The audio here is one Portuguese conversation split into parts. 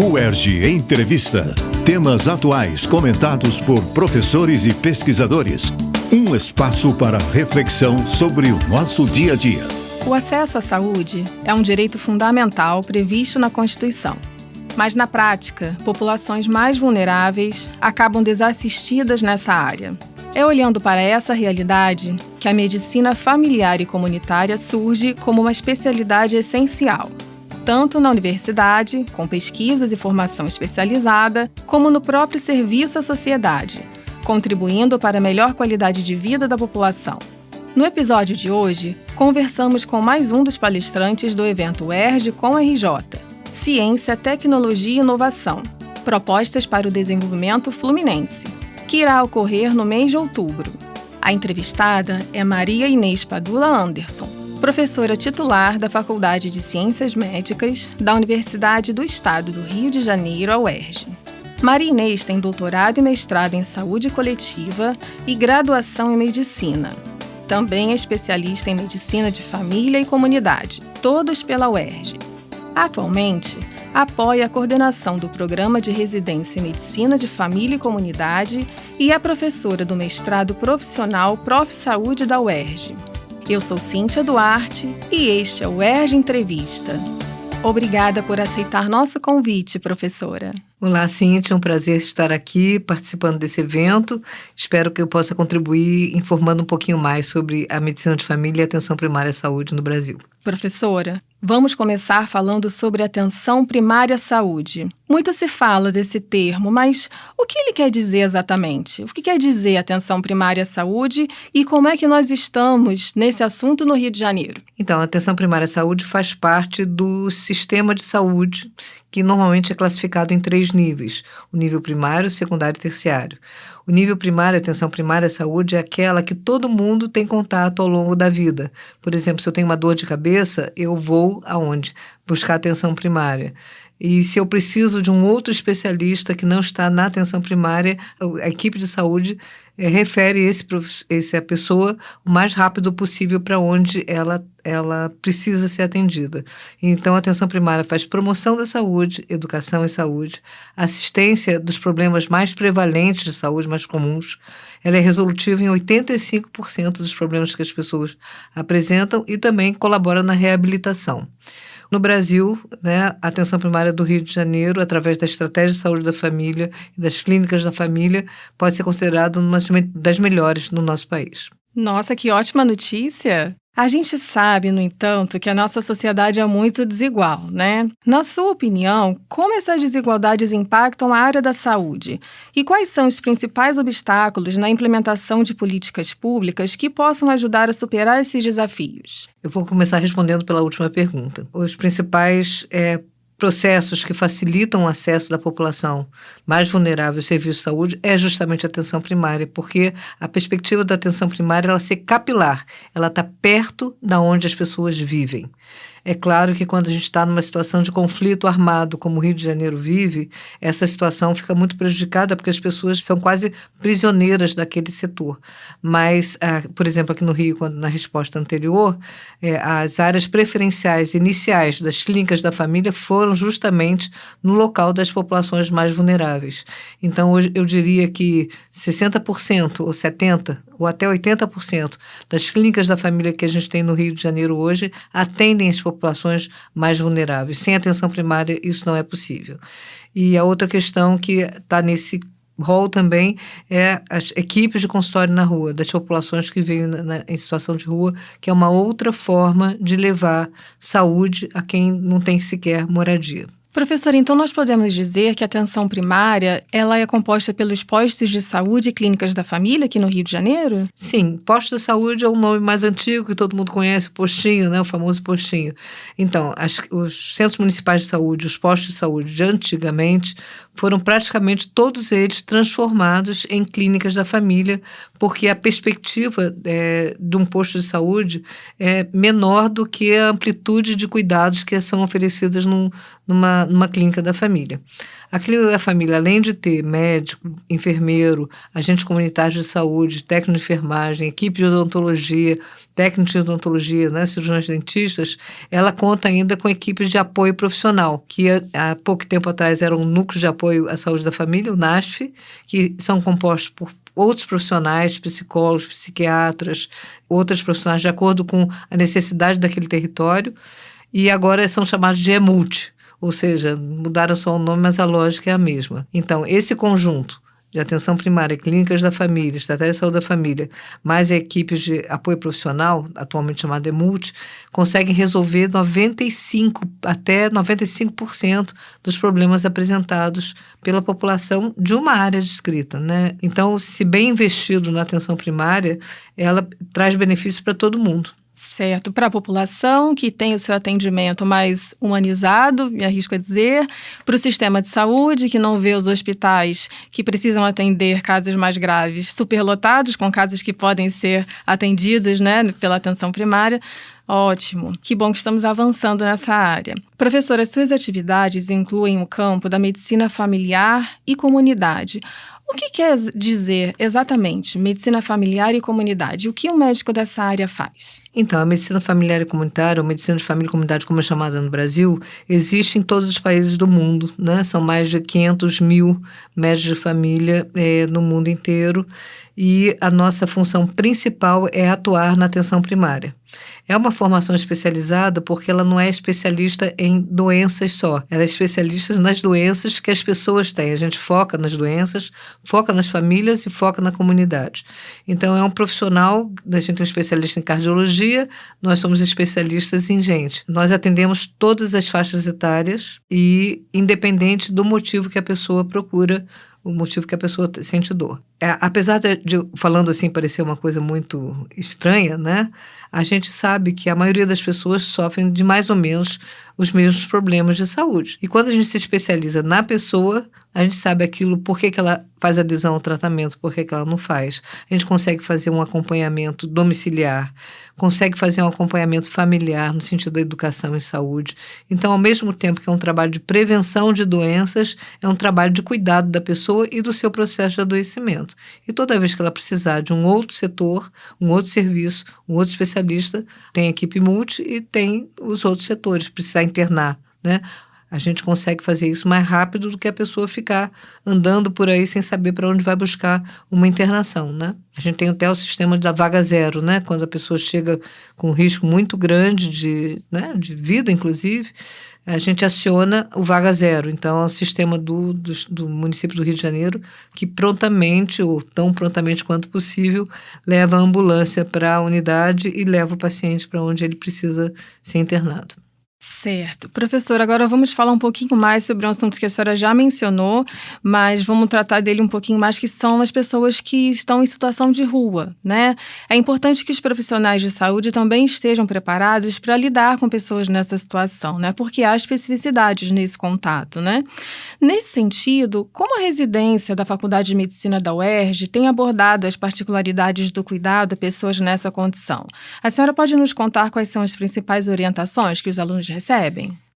UERJ Entrevista. Temas atuais comentados por professores e pesquisadores. Um espaço para reflexão sobre o nosso dia a dia. O acesso à saúde é um direito fundamental previsto na Constituição. Mas, na prática, populações mais vulneráveis acabam desassistidas nessa área. É olhando para essa realidade que a medicina familiar e comunitária surge como uma especialidade essencial, tanto na universidade, com pesquisas e formação especializada, como no próprio serviço à sociedade, contribuindo para a melhor qualidade de vida da população. No episódio de hoje, conversamos com mais um dos palestrantes do evento UERJ com RJ, Ciência, Tecnologia e Inovação, Propostas para o Desenvolvimento Fluminense, que irá ocorrer no mês de outubro. A entrevistada é Maria Inês Padula Anderson, professora titular da Faculdade de Ciências Médicas da Universidade do Estado do Rio de Janeiro, a UERJ. Maria Inês tem doutorado e mestrado em Saúde Coletiva e graduação em Medicina. Também é especialista em Medicina de Família e Comunidade, todos pela UERJ. Atualmente, apoia a coordenação do Programa de Residência em Medicina de Família e Comunidade e é professora do mestrado profissional Prof. Saúde da UERJ. Eu sou Cíntia Duarte e este é o UERJ Entrevista. Obrigada por aceitar nosso convite, professora. Olá, Cíntia, é um prazer estar aqui participando desse evento. Espero que eu possa contribuir informando um pouquinho mais sobre a medicina de família e a atenção primária à saúde no Brasil. Professora, vamos começar falando sobre atenção primária à saúde. Muito se fala desse termo, mas o que ele quer dizer exatamente? O que quer dizer atenção primária à saúde e como é que nós estamos nesse assunto no Rio de Janeiro? Então, a atenção primária à saúde faz parte do sistema de saúde, que normalmente é classificado em 3 níveis: o nível primário, secundário e terciário. O nível primário, a atenção primária à saúde, é aquela que todo mundo tem contato ao longo da vida. Por exemplo, se eu tenho uma dor de cabeça, eu vou aonde? Buscar atenção primária. E se eu preciso de um outro especialista que não está na atenção primária, a equipe de saúde refere essa pessoa o mais rápido possível para onde ela precisa ser atendida. Então, a atenção primária faz promoção da saúde, educação em saúde, assistência dos problemas mais prevalentes de saúde, mais comuns. Ela é resolutiva em 85% dos problemas que as pessoas apresentam e também colabora na reabilitação. No Brasil, a atenção primária do Rio de Janeiro, através da Estratégia de Saúde da Família e das clínicas da família, pode ser considerada uma das melhores no nosso país. Nossa, que ótima notícia! A gente sabe, no entanto, que a nossa sociedade é muito desigual, né? Na sua opinião, como essas desigualdades impactam a área da saúde? E quais são os principais obstáculos na implementação de políticas públicas que possam ajudar a superar esses desafios? Eu vou começar respondendo pela última pergunta. Os principais processos que facilitam o acesso da população mais vulnerável ao serviço de saúde é justamente a atenção primária, porque a perspectiva da atenção primária é ela ser capilar, ela está perto da onde as pessoas vivem. É claro que quando a gente está numa situação de conflito armado, como o Rio de Janeiro vive, essa situação fica muito prejudicada porque as pessoas são quase prisioneiras daquele setor. Mas, por exemplo, aqui no Rio, na resposta anterior, as áreas preferenciais iniciais das clínicas da família foram justamente no local das populações mais vulneráveis. Então, hoje eu diria que 60% ou 70% ou até 80% das clínicas da família que a gente tem no Rio de Janeiro hoje atendem as populações mais vulneráveis. Sem atenção primária, isso não é possível. E a outra questão que está nesse rol também é as equipes de consultório na rua, das populações que vivem em situação de rua, que é uma outra forma de levar saúde a quem não tem sequer moradia. Professora, então nós podemos dizer que a atenção primária ela é composta pelos postos de saúde e clínicas da família aqui no Rio de Janeiro? Sim, posto de saúde é um nome mais antigo que todo mundo conhece, o postinho, o famoso postinho. Então, os centros municipais de saúde, os postos de saúde de antigamente, foram praticamente todos eles transformados em clínicas da família, porque a perspectiva de um posto de saúde é menor do que a amplitude de cuidados que são oferecidas numa numa clínica da família. A clínica da família, além de ter médico, enfermeiro, agentes comunitários de saúde, técnico de enfermagem, equipe de odontologia, técnico de odontologia, né, cirurgiões dentistas, ela conta ainda com equipes de apoio profissional, que há pouco tempo atrás eram núcleos de apoio à saúde da família, o NASF, que são compostos por outros profissionais, psicólogos, psiquiatras, outros profissionais de acordo com a necessidade daquele território, e agora são chamados de EMULT, ou seja, mudaram só o nome, mas a lógica é a mesma. Então, esse conjunto de atenção primária, clínicas da família, estratégia de saúde da família, mais equipes de apoio profissional, atualmente chamada EMULT, conseguem resolver até 95% dos problemas apresentados pela população de uma área descrita, né? Então, se bem investido na atenção primária, ela traz benefícios para todo mundo. Certo, para a população que tem o seu atendimento mais humanizado, me arrisco a dizer, para o sistema de saúde que não vê os hospitais que precisam atender casos mais graves superlotados, com casos que podem ser atendidos, né, pela atenção primária. Ótimo, que bom que estamos avançando nessa área. Professora, suas atividades incluem o campo da medicina familiar e comunidade. O que quer dizer exatamente medicina familiar e comunidade? O que um médico dessa área faz? Então, a medicina familiar e comunitária, ou medicina de família e comunidade, como é chamada no Brasil, existe em todos os países do mundo, né? São mais de 500 mil médicos de família no mundo inteiro, e a nossa função principal é atuar na atenção primária. É uma formação especializada porque ela não é especialista em doenças só, ela é especialista nas doenças que as pessoas têm. A gente foca nas doenças, foca nas famílias e foca na comunidade. Então, é um profissional, a gente tem um especialista em cardiologia, nós somos especialistas em gente. Nós atendemos todas as faixas etárias e independente do motivo que a pessoa procura, o motivo que a pessoa sente dor. Apesar de, falando assim, parecer uma coisa muito estranha, né? A gente sabe que a maioria das pessoas sofrem de mais ou menos os mesmos problemas de saúde. E quando a gente se especializa na pessoa, a gente sabe aquilo, por que ela faz adesão ao tratamento, por que ela não faz. A gente consegue fazer um acompanhamento domiciliar, consegue fazer um acompanhamento familiar no sentido da educação e saúde. Então, ao mesmo tempo que é um trabalho de prevenção de doenças, é um trabalho de cuidado da pessoa e do seu processo de adoecimento. E toda vez que ela precisar de um outro setor, um outro serviço, um outro especialista, tem a equipe multi e tem os outros setores, precisar internar, né? A gente consegue fazer isso mais rápido do que a pessoa ficar andando por aí sem saber para onde vai buscar uma internação, né? A gente tem até o sistema da vaga zero, né? Quando a pessoa chega com um risco muito grande de vida, inclusive, a gente aciona o vaga zero. Então, é um sistema do município do Rio de Janeiro que prontamente, ou tão prontamente quanto possível, leva a ambulância para a unidade e leva o paciente para onde ele precisa ser internado. Certo. Professora, agora vamos falar um pouquinho mais sobre um assunto que a senhora já mencionou, mas vamos tratar dele um pouquinho mais, que são as pessoas que estão em situação de rua, né? É importante que os profissionais de saúde também estejam preparados para lidar com pessoas nessa situação, né? Porque há especificidades nesse contato, né? Nesse sentido, como a residência da Faculdade de Medicina da UERJ tem abordado as particularidades do cuidado a pessoas nessa condição? A senhora pode nos contar quais são as principais orientações que os alunos recebem?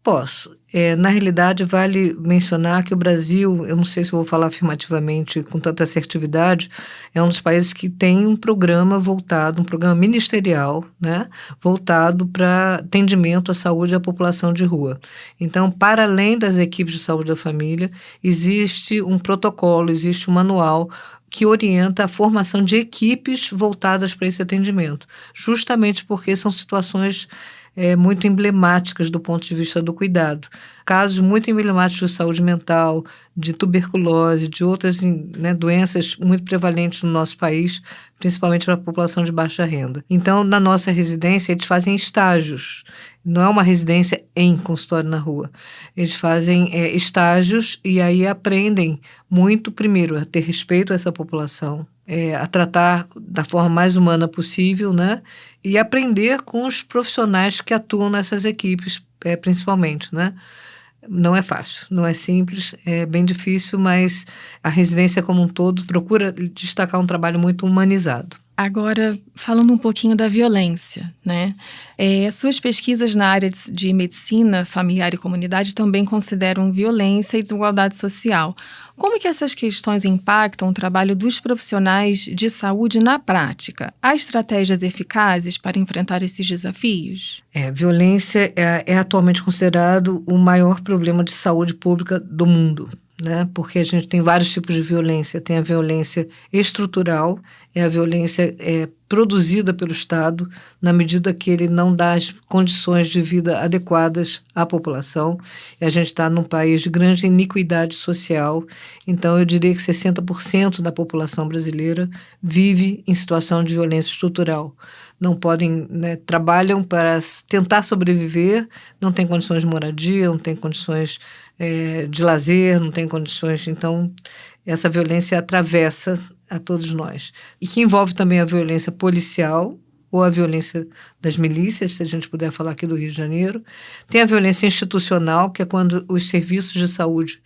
Posso. Na realidade, vale mencionar que o Brasil, eu não sei se vou falar afirmativamente com tanta assertividade, é um dos países que tem um programa voltado, um programa ministerial, né, voltado para atendimento à saúde da população de rua. Então, para além das equipes de saúde da família, existe um protocolo, existe um manual que orienta a formação de equipes voltadas para esse atendimento, justamente porque são situações muito emblemáticas do ponto de vista do cuidado. Casos muito emblemáticos de saúde mental, de tuberculose, de outras doenças muito prevalentes no nosso país, principalmente para a população de baixa renda. Então, na nossa residência, eles fazem estágios. Não é uma residência em consultório na rua. Eles fazem estágios e aí aprendem muito, primeiro, a ter respeito a essa população, a tratar da forma mais humana possível, né? E aprender com os profissionais que atuam nessas equipes, principalmente, né? Não é fácil, não é simples, é bem difícil, mas a residência como um todo procura destacar um trabalho muito humanizado. Agora, falando um pouquinho da violência, né? Suas pesquisas na área de medicina familiar e comunidade também consideram violência e desigualdade social. Como que essas questões impactam o trabalho dos profissionais de saúde na prática? Há estratégias eficazes para enfrentar esses desafios? Violência é atualmente considerado o maior problema de saúde pública do mundo, né? Porque a gente tem vários tipos de violência. Tem a violência estrutural, é a violência produzida pelo Estado na medida que ele não dá as condições de vida adequadas à população. E a gente está num país de grande iniquidade social, então eu diria que 60% da população brasileira vive em situação de violência estrutural. Não podem, né, trabalham para tentar sobreviver, não têm condições de moradia, não têm condições de lazer, não tem condições. Então, essa violência atravessa a todos nós. E que envolve também a violência policial ou a violência das milícias, se a gente puder falar aqui do Rio de Janeiro. Tem a violência institucional, que é quando os serviços de saúde,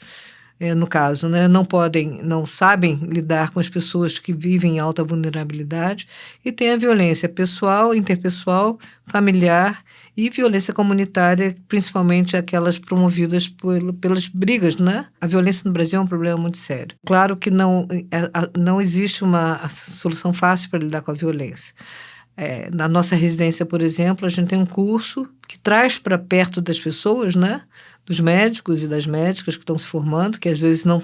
no caso, né, não sabem lidar com as pessoas que vivem em alta vulnerabilidade. E tem a violência pessoal, interpessoal, familiar e violência comunitária, principalmente aquelas promovidas pelas brigas, né? A violência no Brasil é um problema muito sério. Claro que não existe uma solução fácil para lidar com a violência. Na nossa residência, por exemplo, a gente tem um curso que traz para perto das pessoas, né? Dos médicos e das médicas que estão se formando, que às vezes não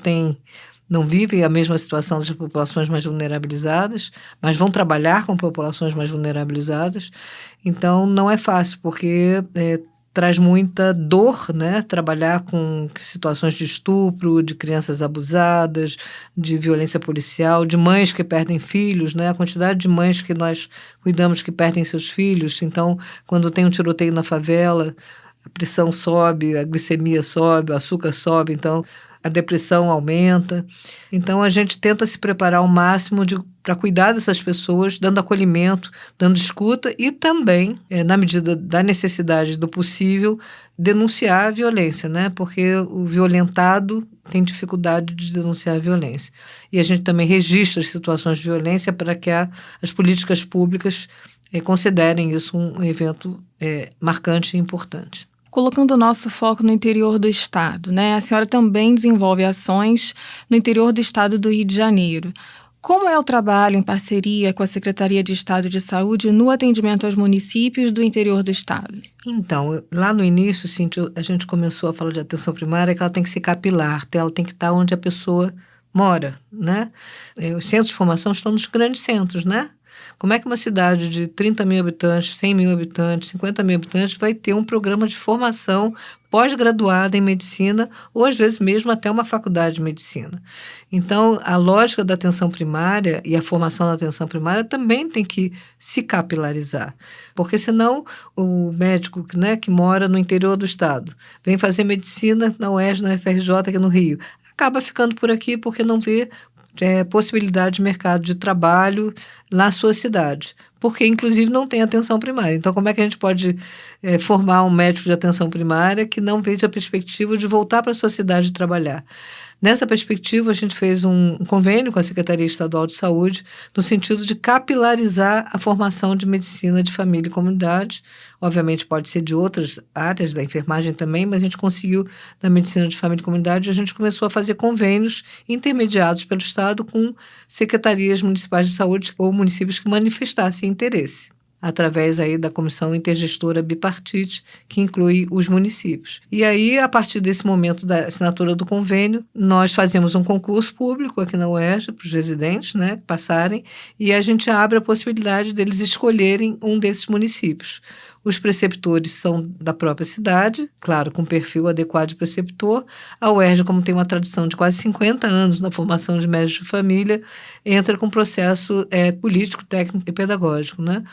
vivem a mesma situação das populações mais vulnerabilizadas, mas vão trabalhar com populações mais vulnerabilizadas. Então, não é fácil, porque traz muita dor, né? Trabalhar com situações de estupro, de crianças abusadas, de violência policial, de mães que perdem filhos, né? A quantidade de mães que nós cuidamos que perdem seus filhos. Então, quando tem um tiroteio na favela, a pressão sobe, a glicemia sobe, o açúcar sobe, então a depressão aumenta. Então, a gente tenta se preparar ao máximo para cuidar dessas pessoas, dando acolhimento, dando escuta e também, na medida da necessidade do possível, denunciar a violência, né? Porque o violentado tem dificuldade de denunciar a violência. E a gente também registra as situações de violência para que as políticas públicas considerem isso um evento marcante e importante. Colocando o nosso foco no interior do estado, né? A senhora também desenvolve ações no interior do estado do Rio de Janeiro. Como é o trabalho em parceria com a Secretaria de Estado de Saúde no atendimento aos municípios do interior do estado? Então, lá no início, Cíntia, a gente começou a falar de atenção primária, que ela tem que ser capilar, ela tem que estar onde a pessoa mora, né? Os centros de formação estão nos grandes centros, né? Como é que uma cidade de 30 mil habitantes, 100 mil habitantes, 50 mil habitantes vai ter um programa de formação pós-graduada em medicina ou, às vezes, mesmo até uma faculdade de medicina? Então, a lógica da atenção primária e a formação da atenção primária também tem que se capilarizar, porque senão o médico, né, que mora no interior do estado vem fazer medicina na UERJ, na UFRJ, aqui no Rio, acaba ficando por aqui porque não vê possibilidade de mercado de trabalho na sua cidade, porque inclusive não tem atenção primária. Então, como é que a gente pode formar um médico de atenção primária que não veja a perspectiva de voltar para a sua cidade trabalhar? Nessa perspectiva, a gente fez um convênio com a Secretaria Estadual de Saúde no sentido de capilarizar a formação de medicina de família e comunidade. Obviamente pode ser de outras áreas, da enfermagem também, mas a gente conseguiu, na medicina de família e comunidade, a gente começou a fazer convênios intermediados pelo Estado com secretarias municipais de saúde ou municípios que manifestassem interesse, através aí da Comissão Intergestora Bipartite, que inclui os municípios. E aí, a partir desse momento da assinatura do convênio, nós fazemos um concurso público aqui na UERJ, para os residentes, né, passarem, e a gente abre a possibilidade deles escolherem um desses municípios. Os preceptores são da própria cidade, claro, com perfil adequado de preceptor. A UERJ, como tem uma tradição de quase 50 anos na formação de médicos de família, entra com processo político, técnico e pedagógico, né?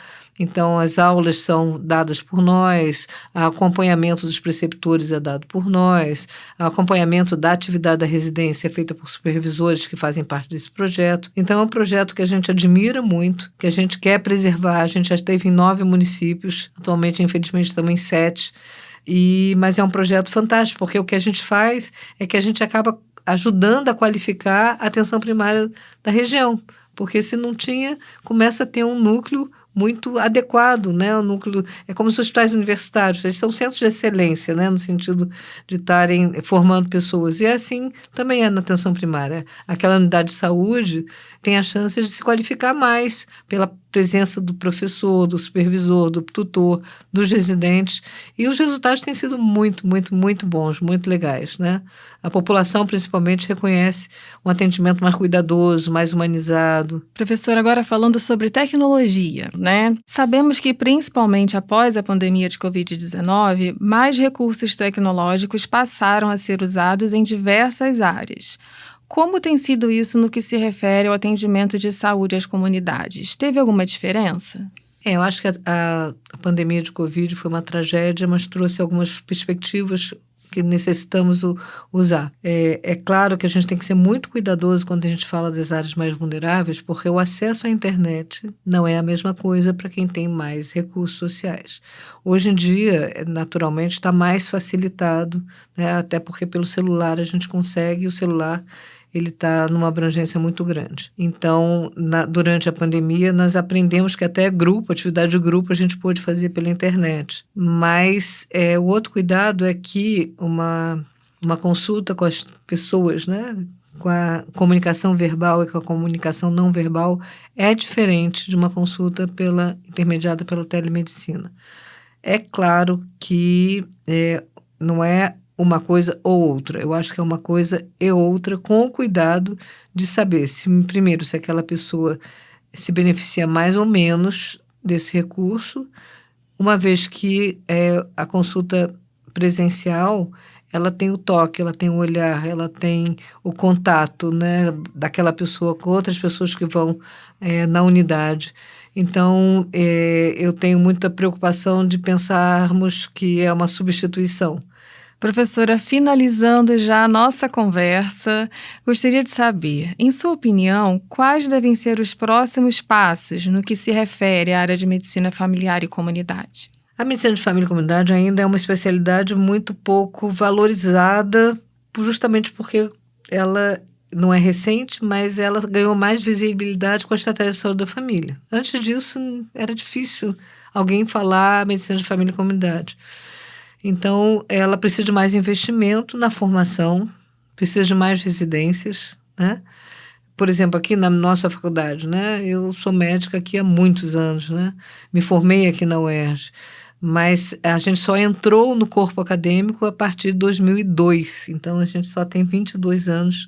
Então, as aulas são dadas por nós, o acompanhamento dos preceptores é dado por nós, o acompanhamento da atividade da residência é feita por supervisores que fazem parte desse projeto. Então, é um projeto que a gente admira muito, que a gente quer preservar. A gente já esteve em 9 municípios, atualmente, infelizmente, estamos em 7, mas é um projeto fantástico, porque o que a gente faz é que a gente acaba ajudando a qualificar a atenção primária da região, Porque se não tinha, começa a ter um núcleo muito adequado, né? O núcleo é como os hospitais universitários, eles são centros de excelência, né? No sentido de estarem formando pessoas. E assim também é na atenção primária. Aquela unidade de saúde tem a chance de se qualificar mais pela presença do professor, do supervisor, do tutor, dos residentes. E os resultados têm sido muito, muito, muito bons, muito legais, né? A população, principalmente, reconhece um atendimento mais cuidadoso, mais humanizado. Professora, agora falando sobre tecnologia, né? Sabemos que, principalmente após a pandemia de Covid-19, mais recursos tecnológicos passaram a ser usados em diversas áreas. Como tem sido isso no que se refere ao atendimento de saúde às comunidades? Teve alguma diferença? Eu acho que a pandemia de Covid foi uma tragédia, mas trouxe algumas perspectivas que necessitamos usar. É claro que a gente tem que ser muito cuidadoso quando a gente fala das áreas mais vulneráveis, porque o acesso à internet não é a mesma coisa para quem tem mais recursos sociais. Hoje em dia, naturalmente, está mais facilitado, né? Até porque pelo celular a gente consegue, o celular ele está numa abrangência muito grande. Então, durante a pandemia, nós aprendemos que até atividade de grupo, a gente pôde fazer pela internet. Mas o outro cuidado é que uma consulta com as pessoas, né, com a comunicação verbal e com a comunicação não verbal, é diferente de uma consulta intermediada pela telemedicina. É claro que não é uma coisa ou outra. Eu acho que é uma coisa e outra, com o cuidado de saber primeiro, se aquela pessoa se beneficia mais ou menos desse recurso, uma vez que a consulta presencial, ela tem o toque, ela tem o olhar, ela tem o contato, né, daquela pessoa com outras pessoas que vão na unidade. Então, eu tenho muita preocupação de pensarmos que é uma substituição. Professora, finalizando já a nossa conversa, gostaria de saber, em sua opinião, quais devem ser os próximos passos no que se refere à área de medicina familiar e comunidade? A medicina de família e comunidade ainda é uma especialidade muito pouco valorizada, justamente porque ela não é recente, mas ela ganhou mais visibilidade com a estratégia de saúde da família. Antes disso, era difícil alguém falar medicina de família e comunidade. Então, ela precisa de mais investimento na formação, precisa de mais residências, né? Por exemplo, aqui na nossa faculdade, né? Eu sou médica aqui há muitos anos, né? Me formei aqui na UERJ, mas a gente só entrou no corpo acadêmico a partir de 2002, então a gente só tem 22 anos,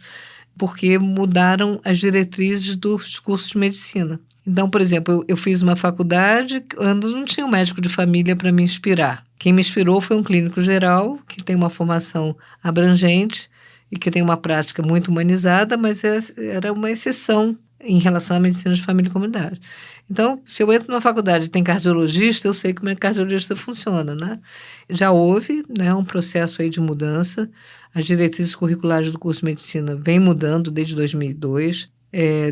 porque mudaram as diretrizes dos cursos de medicina. Então, por exemplo, eu fiz uma faculdade onde não tinha um médico de família para me inspirar. Quem me inspirou foi um clínico geral, que tem uma formação abrangente e que tem uma prática muito humanizada, mas era uma exceção em relação à medicina de família e comunidade. Então, se eu entro numa faculdade e tem cardiologista, eu sei como é que cardiologista funciona, né? Já houve, né, um processo aí de mudança. As diretrizes curriculares do curso de medicina vêm mudando desde 2002.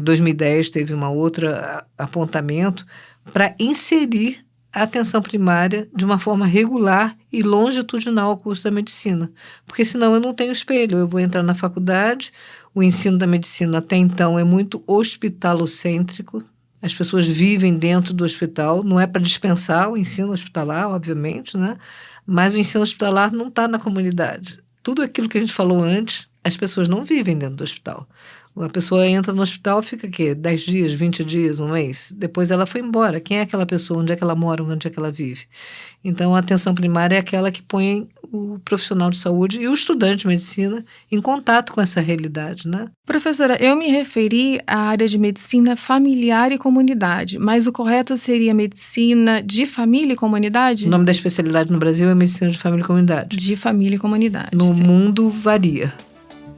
2010 teve uma outra apontamento para inserir a atenção primária de uma forma regular e longitudinal ao curso da medicina, porque senão eu não tenho espelho, eu vou entrar na faculdade, o ensino da medicina até então é muito hospitalocêntrico, as pessoas vivem dentro do hospital, não é para dispensar o ensino hospitalar, obviamente, né? Mas o ensino hospitalar não está na comunidade. Tudo aquilo que a gente falou antes, as pessoas não vivem dentro do hospital. A pessoa entra no hospital, fica o quê? 10 dias, 20 dias, um mês. Depois ela foi embora. Quem é aquela pessoa? Onde é que ela mora? Onde é que ela vive? Então, a atenção primária é aquela que põe o profissional de saúde e o estudante de medicina em contato com essa realidade, né? Professora, eu me referi à área de medicina familiar e comunidade, mas o correto seria medicina de família e comunidade? O nome da especialidade no Brasil é medicina de família e comunidade. De família e comunidade. No mundo varia.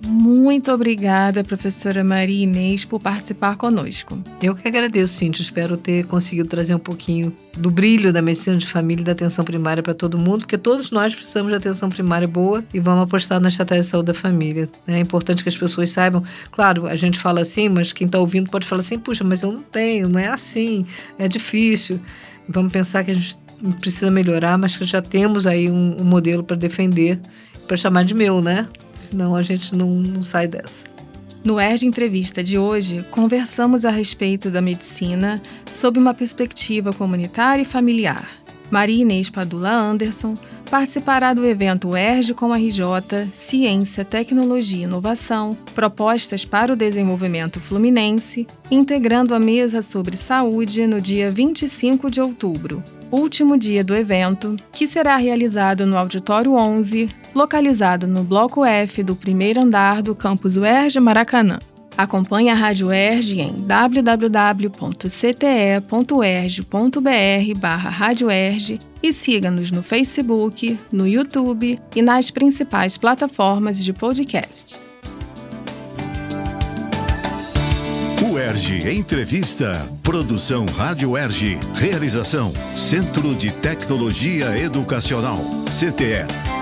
Muito obrigada, professora Maria Inês, por participar conosco. Eu que agradeço, Cíntia. Espero ter conseguido trazer um pouquinho do brilho da medicina de família e da atenção primária para todo mundo, porque todos nós precisamos de atenção primária boa e vamos apostar na estratégia de saúde da família. É importante que as pessoas saibam. Claro, a gente fala assim, mas quem está ouvindo pode falar assim, puxa, mas eu não tenho, não é assim, é difícil. Vamos pensar que a gente precisa melhorar, mas que já temos aí um modelo para defender, para chamar de meu, né? Senão a gente não sai dessa. No ERJ Entrevista de hoje, conversamos a respeito da medicina sob uma perspectiva comunitária e familiar. Maria Inês Padula Anderson participará do evento ERJ com a RJ, Ciência, Tecnologia e Inovação, Propostas para o Desenvolvimento Fluminense, integrando a mesa sobre saúde no dia 25 de outubro, último dia do evento, que será realizado no Auditório 11, localizado no Bloco F do primeiro andar do campus UERJ Maracanã. Acompanhe a Rádio UERJ em www.cte.uerj.br/Rádio UERJ e siga-nos no Facebook, no YouTube e nas principais plataformas de podcast. UERJ Entrevista. Produção Rádio UERJ. Realização Centro de Tecnologia Educacional, CTE.